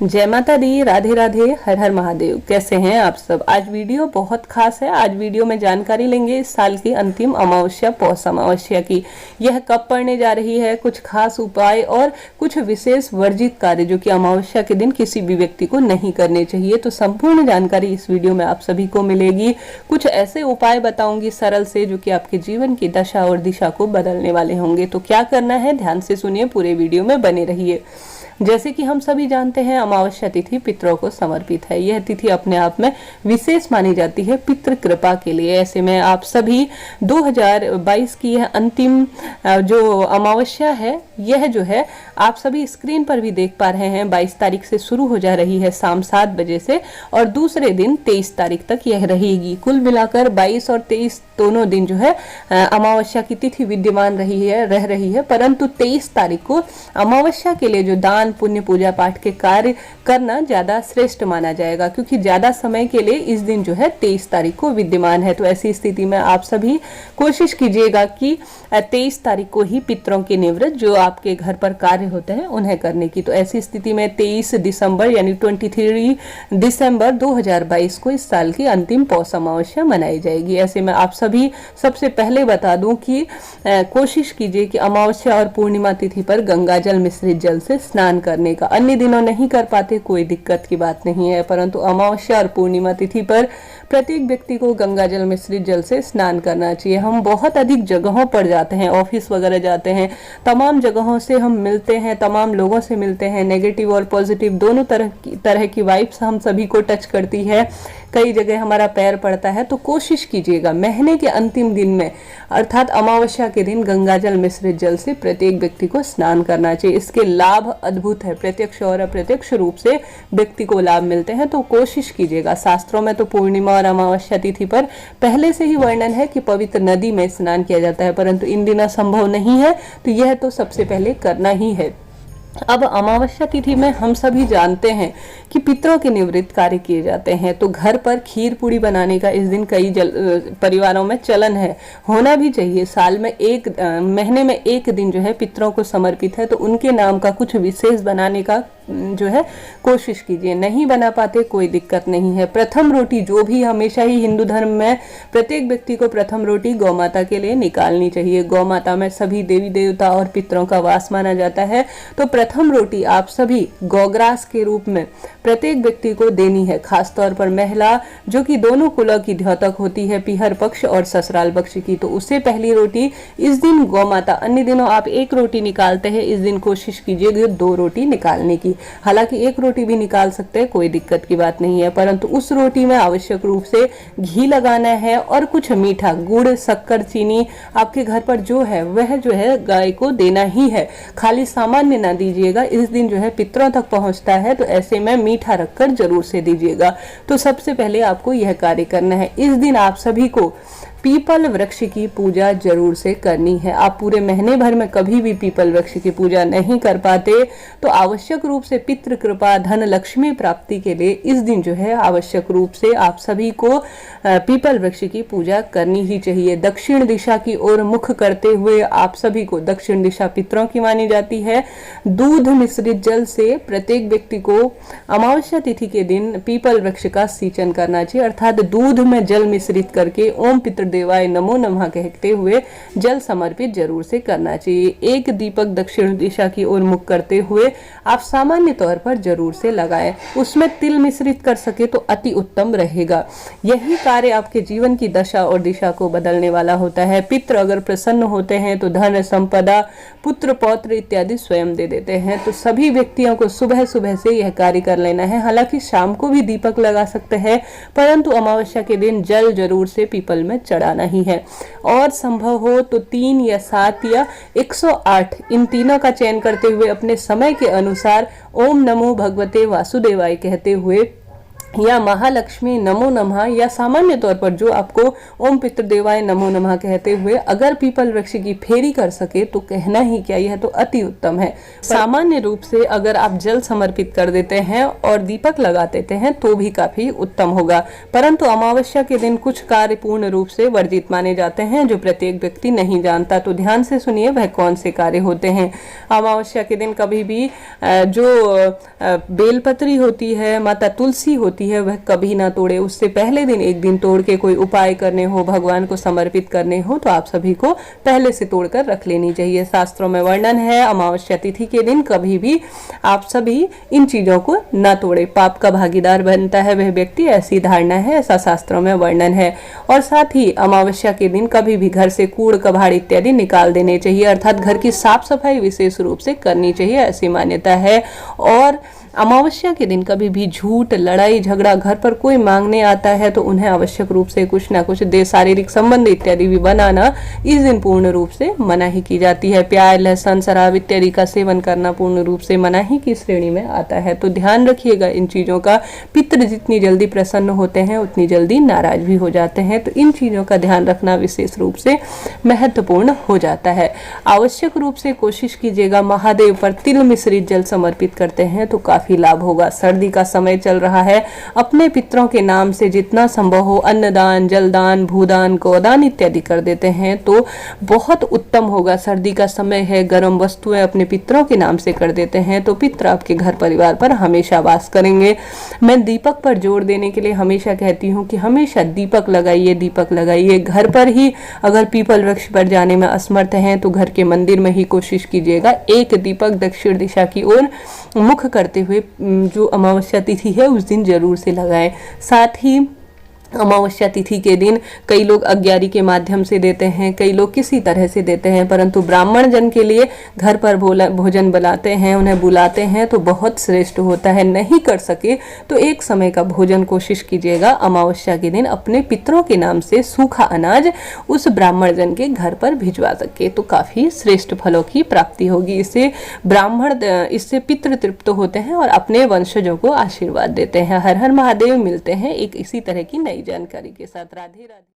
जय माता दी, राधे राधे, हर हर महादेव। कैसे हैं आप सब। आज वीडियो बहुत खास है। आज वीडियो में जानकारी लेंगे इस साल की अंतिम अमावस्या पौष अमावस्या की। यह कब पड़ने जा रही है, कुछ खास उपाय और कुछ विशेष वर्जित कार्य जो कि अमावस्या के दिन किसी भी व्यक्ति को नहीं करने चाहिए। तो संपूर्ण जानकारी इस वीडियो में आप सभी को मिलेगी। कुछ ऐसे उपाय बताऊंगी सरल से जो कि आपके जीवन की दशा और दिशा को बदलने वाले होंगे। तो क्या करना है, ध्यान से सुनिए, पूरे वीडियो में बने रहिए। जैसे कि हम सभी जानते हैं, अमावस्या तिथि पितरों को समर्पित है। यह तिथि अपने आप में विशेष मानी जाती है पितृ कृपा के लिए। ऐसे में आप सभी 2022 की यह अंतिम जो अमावस्या है, यह जो है आप सभी स्क्रीन पर भी देख पा रहे हैं, 22 तारीख से शुरू हो जा रही है शाम 7 बजे से और दूसरे दिन 23 तारीख तक यह रहेगी। कुल मिलाकर 22 और 23 दोनों दिन जो है अमावस्या की तिथि विद्यमान रह रही है। परंतु 23 तारीख को अमावस्या के लिए जो दान पुण्य पूजा पाठ के कार्य करना ज्यादा श्रेष्ठ माना जाएगा, क्योंकि ज्यादा समय के लिए इस दिन जो है 23 तारीख को विद्यमान है। तो ऐसी स्थिति में आप सभी कोशिश कीजिएगा कि 23 तारीख को ही पितरों के निवृत्त जो आपके घर पर कार्य होते हैं उन्हें करने की। तो ऐसी स्थिति में 23 दिसंबर यानी 23 दिसंबर 2022 को इस साल की अंतिम पौष अमावस्या मनाई जाएगी। ऐसे में आप सभी सबसे पहले बता दूं कि कोशिश कीजिए कि अमावस्या और पूर्णिमा तिथि पर गंगा जल मिश्रित जल से स्नान करने का। अन्य दिनों नहीं कर पाते, कोई दिक्कत की बात नहीं है, परंतु अमावस्या और पूर्णिमा तिथि पर प्रत्येक व्यक्ति को गंगा जल मिश्रित जल से स्नान करना चाहिए। हम बहुत अधिक जगहों पर जाते हैं, ऑफिस वगैरह जाते हैं, तमाम जगहों से हम मिलते हैं, तमाम लोगों से मिलते हैं। नेगेटिव और पॉजिटिव दोनों तरह की वाइब्स हम सभी को टच करती है। कई जगह हमारा पैर पड़ता है। तो कोशिश कीजिएगा महीने के अंतिम दिन में अर्थात अमावस्या के दिन गंगा जल मिश्रित जल से प्रत्येक व्यक्ति को स्नान करना चाहिए। इसके लाभ अद्भुत है, प्रत्यक्ष और अप्रत्यक्ष रूप से व्यक्ति को लाभ मिलते हैं। तो कोशिश कीजिएगा। शास्त्रों में तो पूर्णिमा और अमावस्या तिथि पर पहले से ही वर्णन है कि पवित्र नदी में स्नान किया जाता है, परंतु इन दिनों संभव नहीं है, तो यह तो सबसे पहले करना ही है। अब अमावस्या तिथि में हम सभी जानते हैं कि पितरों के निवृत्त कार्य किए जाते हैं। तो घर पर खीर पूड़ी बनाने का इस दिन कई परिवारों में चलन है, होना भी चाहिए। साल में महीने में एक दिन जो है पितरों को समर्पित है, तो उनके नाम का कुछ विशेष बनाने का जो है कोशिश कीजिए। नहीं बना पाते कोई दिक्कत नहीं है। प्रथम रोटी जो भी हमेशा ही हिंदू धर्म में प्रत्येक व्यक्ति को प्रथम रोटी गौ माता के लिए निकालनी चाहिए। गौ माता में सभी देवी देवता और पितरों का वास माना जाता है। तो प्रथम रोटी आप सभी गौग्रास के रूप में प्रत्येक व्यक्ति को देनी है। खासतौर पर महिला जो कि दोनों कुलों की द्योतक होती है, पीहर पक्ष और ससुराल पक्ष की, तो उससे पहली रोटी इस दिन गौ माता। अन्य दिनों आप एक रोटी निकालते हैं, इस दिन कोशिश कीजिए 2 रोटी निकालने की। हालांकि एक रोटी भी निकाल सकते हैं, कोई दिक्कत की बात नहीं है, परंतु उस रोटी में आवश्यक रूप से घी लगाना है और कुछ मीठा, गुड़, शक्कर, चीनी आपके घर पर जो है वह जो है गाय को देना ही है। खाली सामान्य ना दीजिएगा, इस दिन जो है पितरों तक पहुंचता है, तो ऐसे में मीठा रखकर जरूर से दीजिएगा। तो सबसे पहले आपको यह कार्य करना है। इस दिन आप सभी को पीपल वृक्ष की पूजा जरूर से करनी है। आप पूरे महीने भर में कभी भी पीपल वृक्ष की पूजा नहीं कर पाते, तो आवश्यक रूप से पितृ कृपा, धन लक्ष्मी प्राप्ति के लिए इस दिन जो है आवश्यक रूप से आप सभी को पीपल वृक्ष की पूजा करनी ही चाहिए। दक्षिण दिशा की ओर मुख करते हुए आप सभी को, दक्षिण दिशा पितरों की मानी जाती है, दूध मिश्रित जल से प्रत्येक व्यक्ति को अमावस्या तिथि के दिन पीपल वृक्ष का सिंचन करना चाहिए। अर्थात दूध में जल मिश्रित करके ओम पितृ देवाय नमो नमः कहते हुए जल समर्पित जरूर से करना चाहिए। एक दीपक दक्षिण दिशा की ओर मुख करते हुए आप सामान्य तौर पर जरूर से लगाएं। उसमें तिल मिश्रित कर सके तो अति उत्तम रहेगा। यही कार्य आपके जीवन की दशा और दिशा को बदलने वाला होता है। पितृ अगर प्रसन्न होते हैं तो धन, संपदा, पुत्र, पौत्र इत्यादि स्वयं दे देते हैं। तो सभी व्यक्तियों को सुबह सुबह से यह कार्य कर लेना है। हालांकि शाम को भी दीपक लगा सकते हैं, परंतु अमावस्या के दिन जल जरूर से पीपल में चढ़ाना ही है। और संभव हो तो 3 या 7 या 108 इन तीनों का चयन करते हुए अपने समय के अनुसार ओम नमो भगवते वासुदेवाय कहते हुए या महालक्ष्मी नमो नमः, या सामान्य तौर पर जो आपको ओम पितृदेवाय नमो नमः कहते हुए अगर पीपल वृक्ष की फेरी कर सके तो कहना ही क्या, यह तो अति उत्तम है। सामान्य रूप से अगर आप जल समर्पित कर देते हैं और दीपक लगा देते हैं तो भी काफी उत्तम होगा, परंतु अमावस्या के दिन कुछ कार्य पूर्ण रूप से वर्जित माने जाते हैं जो प्रत्येक व्यक्ति नहीं जानता। तो ध्यान से सुनिए वह कौन से कार्य होते हैं। अमावस्या के दिन कभी भी जो बेलपत्री होती है, माता तुलसी होती है, वह कभी ना तोड़े। उससे पहले दिन एक दिन तोड़ के कोई उपाय करने हो, भगवान को समर्पित करने हो, तो आप सभी को पहले से तोड़कर रख लेनी चाहिए। शास्त्रों में वर्णन है अमावस्या तिथि के दिन कभी भी आप सभी इन चीजों को न तोड़े, पाप का भागीदार बनता है वह व्यक्ति, ऐसी धारणा है, ऐसा शास्त्रों में वर्णन है। और साथ ही अमावस्या के दिन कभी भी घर से कूड़ कभाड़ इत्यादि निकाल देने चाहिए, अर्थात घर की साफ सफाई विशेष रूप से करनी चाहिए, ऐसी मान्यता है। और अमावस्या के दिन कभी भी झूठ, लड़ाई झगड़ा, घर पर कोई मांगने आता है तो उन्हें आवश्यक रूप से कुछ ना कुछ दे, शारीरिक संबंध इत्यादि भी बनाना इस दिन पूर्ण रूप से मना ही की जाती है। प्याज, लहसुन, शराब इत्यादि का सेवन करना पूर्ण रूप से मना ही की श्रेणी में आता है। तो ध्यान रखिएगा इन चीजों का। पितृ जितनी जल्दी प्रसन्न होते हैं उतनी जल्दी नाराज भी हो जाते हैं, तो इन चीजों का ध्यान रखना विशेष रूप से महत्वपूर्ण हो जाता है। आवश्यक रूप से कोशिश कीजिएगा, महादेव पर तिल मिश्रित जल समर्पित करते हैं तो काफी लाभ होगा। सर्दी का समय चल रहा है, अपने पितरों के नाम से जितना संभव हो अन्नदान, जलदान, भूदान, गोदान इत्यादि कर देते हैं तो बहुत उत्तम होगा। सर्दी का समय है, गर्म वस्तुएं अपने पितरों के नाम से कर देते हैं तो पितर आपके घर परिवार पर हमेशा वास करेंगे। मैं दीपक पर जोर देने के लिए हमेशा कहती हूँ कि हमेशा दीपक लगाइए, दीपक लगाइए। घर पर ही अगर पीपल वृक्ष पर जाने में असमर्थ हैं तो घर के मंदिर में ही कोशिश कीजिएगा, एक दीपक दक्षिण दिशा की ओर मुख करते हुए जो अमावस्या तिथि है उस दिन जरूर से लगाएं। साथ ही अमावस्या तिथि के दिन कई लोग अग्यारी के माध्यम से देते हैं, कई लोग किसी तरह से देते हैं, परंतु ब्राह्मण जन के लिए घर पर भोजन बनाते हैं, उन्हें बुलाते हैं तो बहुत श्रेष्ठ होता है। नहीं कर सके तो एक समय का भोजन कोशिश कीजिएगा अमावस्या के दिन अपने पितरों के नाम से सूखा अनाज उस ब्राह्मण जन के घर पर भिजवा सके तो काफी श्रेष्ठ फलों की प्राप्ति होगी। इससे पितृ तृप्त होते हैं और अपने वंशजों को आशीर्वाद देते हैं। हर हर महादेव। मिलते हैं एक इसी तरह की नई जानकारी के साथ। राधे राधे।